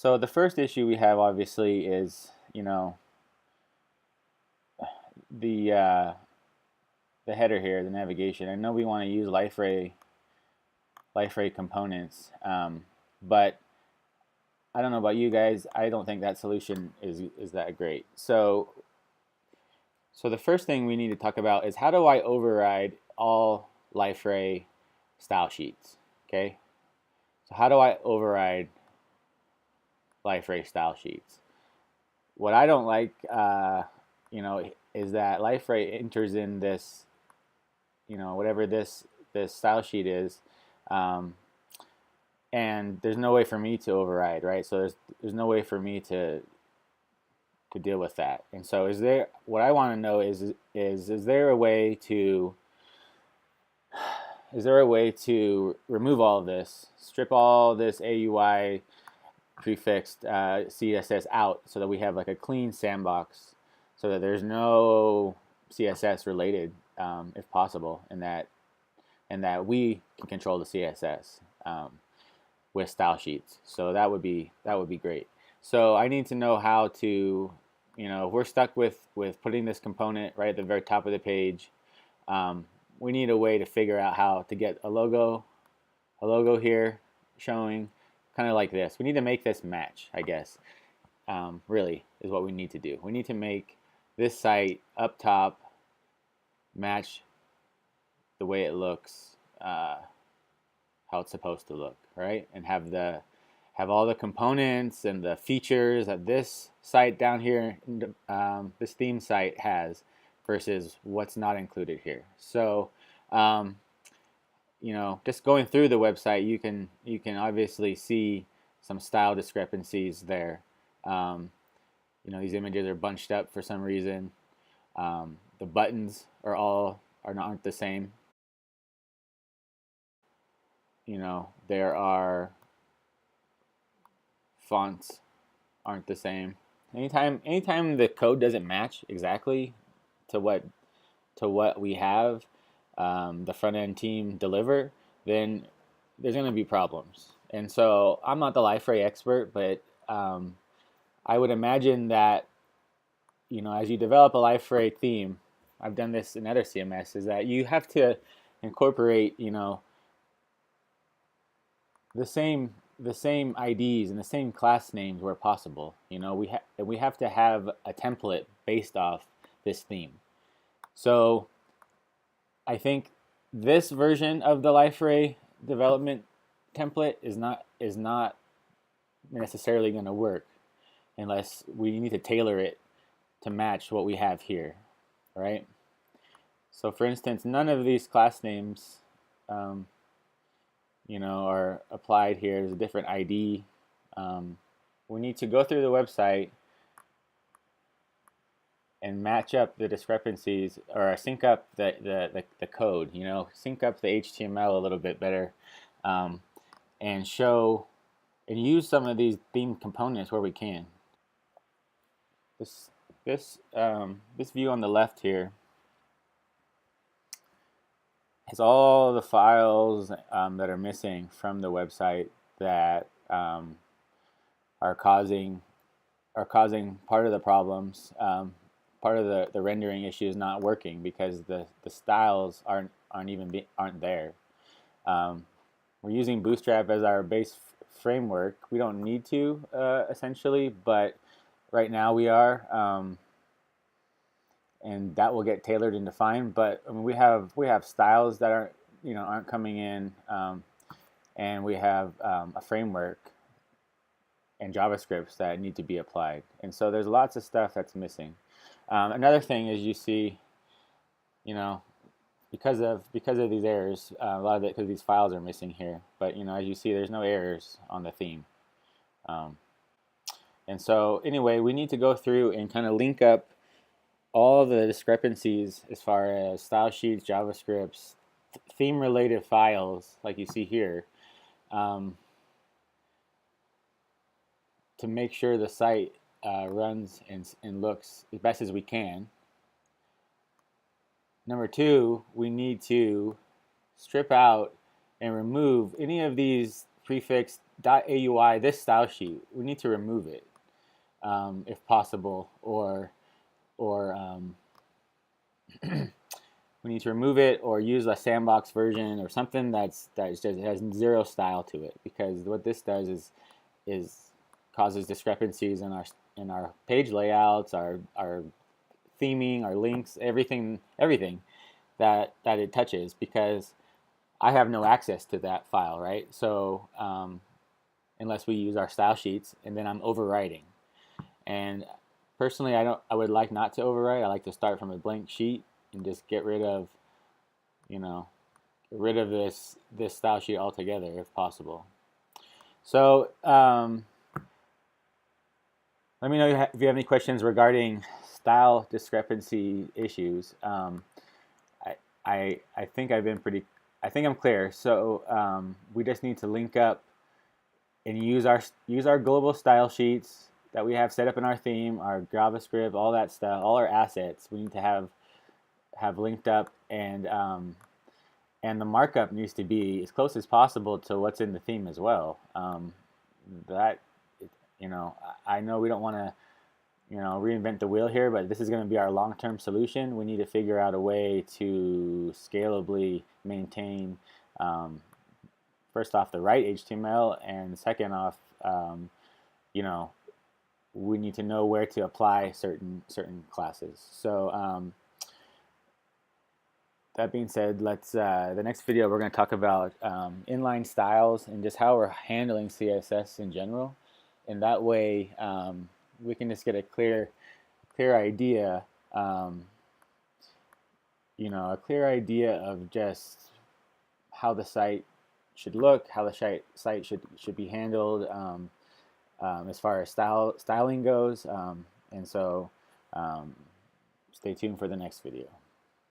So the first issue we have obviously is, the uh, the header here, the navigation. I know we want to use Liferay components, but I don't know about you guys. I don't think that solution is that great. So the first thing we need to talk about is how do I override all Liferay style sheets? Okay, so how do I override Liferay style sheets? What I don't like, is that Liferay enters in this, whatever this style sheet is, um, and there's no way for me to override, right? So there's no way for me to deal with that. And so what I want to know is there a way to remove all of this, strip all this AUI prefixed CSS out so that we have like a clean sandbox so that there's no CSS related, if possible, and that we can control the CSS with style sheets. So that would be great. So I need to know how to, if we're stuck with putting this component right at the very top of the page, we need a way to figure out how to get a logo here showing kind of like this. We need to make this match, I guess. Really is what we need to do. We need to make this site up top match the way it looks, how it's supposed to look, right? And have all the components and the features that this site down here, this theme site has, versus what's not included here. So, just going through the website, you can obviously see some style discrepancies there. These images are bunched up for some reason. The buttons aren't the same. There are fonts aren't the same. Anytime the code doesn't match exactly to what we have the front end team deliver, then there's going to be problems. And so I'm not the Liferay expert, but I would imagine that as you develop a Liferay theme, I've done this in other CMS, is that you have to incorporate the same IDs and the same class names where possible. We have to have a template based off this theme. So I think this version of the Liferay development template is not necessarily going to work unless we need to tailor it to match what we have here, right? So for instance, none of these class names are applied here. There's a different ID. We need to go through the website and match up the discrepancies, or sync up the code, sync up the HTML a little bit better, and use some of these theme components where we can. This view on the left here has all the files that are missing from the website that are causing part of the problems. Part of the rendering issue is not working because the styles aren't there. We're using Bootstrap as our base framework. We don't need to essentially, but right now we are, and that will get tailored and defined. But I mean, we have styles that aren't coming in, and we have a framework and JavaScripts that need to be applied. And so there's lots of stuff that's missing. Another thing is you see, because of these errors, a lot of it because these files are missing here. But as you see, there's no errors on the theme. And so anyway, we need to go through and kind of link up all the discrepancies as far as style sheets, JavaScripts, theme-related files, like you see here, to make sure the site runs and looks as best as we can. Number two, we need to strip out and remove any of these prefix .AUI, this style sheet, we need to remove it if possible, or we need to remove it or use a sandbox version or something that just has zero style to it, because what this does is causes discrepancies in our page layouts, our theming, our links, everything that it touches, because I have no access to that file, right? So unless we use our style sheets, and then I'm overwriting. And personally, I would like not to overwrite. I like to start from a blank sheet and just get rid of this style sheet altogether if possible. So let me know if you have any questions regarding style discrepancy issues. I think I think I'm clear. So we just need to link up and use our global style sheets that we have set up in our theme, our JavaScript, all that stuff, all our assets. We need to have linked up, and the markup needs to be as close as possible to what's in the theme as well. That, I know we don't want to reinvent the wheel here, but this is going to be our long-term solution. We need to figure out a way to scalably maintain, first off, the right HTML, and second off, we need to know where to apply certain classes. So that being said, let's the next video we're going to talk about inline styles and just how we're handling CSS in general, and that way we can just get a clear idea, a clear idea of just how the site should look, how the site should be handled as far as styling goes, and so stay tuned for the next video.